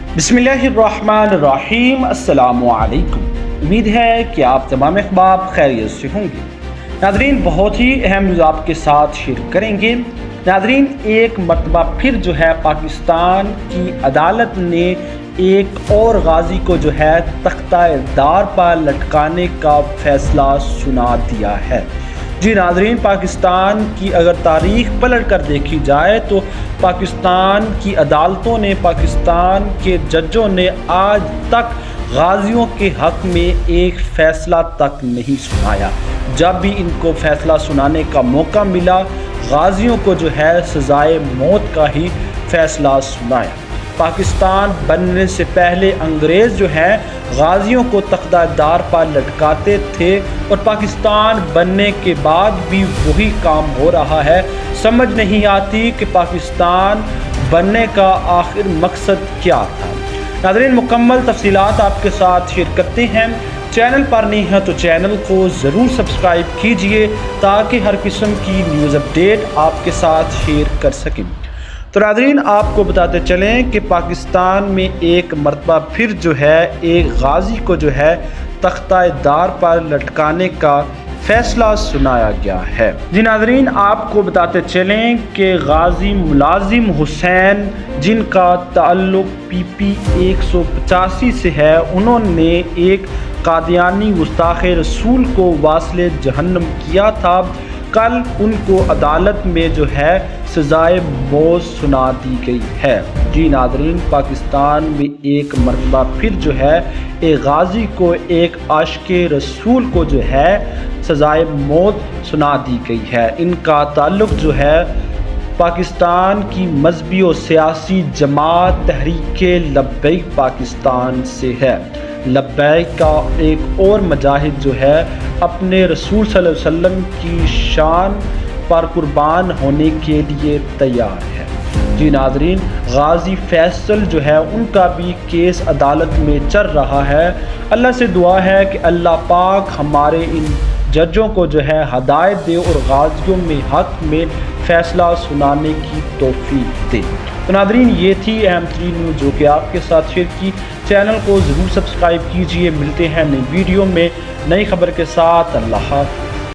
बिस्मिल्लाहिर्रहमानिर्रहीम। अस्सलामु अलैकुम। उम्मीद है कि आप तमाम अहबाब खैरियत से होंगे। नादरीन, बहुत ही अहम न्यूज़ आपके साथ शेयर करेंगे। नादरीन, एक मरतबा फिर जो है पाकिस्तान की अदालत ने एक और गाजी को जो है तख्ता-ए-दार पर लटकाने का फैसला सुना दिया है। जी नादरीन, पाकिस्तान की अगर तारीख पलट कर देखी जाए तो पाकिस्तान की अदालतों ने, पाकिस्तान के जजों ने आज तक गाजियों के हक़ में एक फ़ैसला तक नहीं सुनाया। जब भी इनको फ़ैसला सुनाने का मौका मिला, गाजियों को जो है सज़ाए मौत का ही फ़ैसला सुनाया। पाकिस्तान बनने से पहले अंग्रेज़ जो हैं गाजियों को तख्ता-ए-दार पर लटकाते थे और पाकिस्तान बनने के बाद भी वही काम हो रहा है। समझ नहीं आती कि पाकिस्तान बनने का आखिर मकसद क्या था। नाज़रीन, मुकम्मल तफसीलात आपके साथ शेयर करते हैं। चैनल पर नहीं है तो चैनल को ज़रूर सब्सक्राइब कीजिए ताकि हर किस्म की न्यूज़ अपडेट आपके साथ शेयर कर सकें। तो नाज़रीन, आपको बताते चलें कि पाकिस्तान में एक मरतबा फिर जो है एक गाजी को जो है तख्ता-ए-दार पर लटकाने का फ़ैसला सुनाया गया है। जी नाज़रीन, आपको बताते चलें कि गाजी मुलाजिम हुसैन, जिनका ताल्लुक़ PP 185 से है, उन्होंने एक कादियानी गुस्ताख़ रसूल को वास्ले जहन्नम किया था। कल उनको अदालत में जो है सज़ाए मौत सुना दी गई है। जी नाज़रीन, पाकिस्तान में एक मरतबा फिर जो है एक गाजी को, एक आशिक़े रसूल को जो है सज़ाए मौत सुना दी गई है। इनका ताल्लुक़ जो है पाकिस्तान की मजहबी और सियासी जमात तहरीक लब्बैक पाकिस्तान से है। लब्बैक का एक और मुजाहिद जो है अपने रसूल सल्लल्लाहु अलैहि वसल्लम की शान पर कुर्बान होने के लिए तैयार है। जी नाज़रीन, गाजी फैसल जो है उनका भी केस अदालत में चल रहा है। अल्लाह से दुआ है कि अल्लाह पाक हमारे इन जजों को जो है हदायत दे और गाजियों में हक़ में फ़ैसला सुनाने की तौफीक दे। तो नाज़रीन, ये थी अहम तरीन न्यूज़ जो कि आपके साथ शेयर की। चैनल को ज़रूर सब्सक्राइब कीजिए। मिलते हैं नई वीडियो में नई खबर के साथ। अल्लाह हाफ़िज़।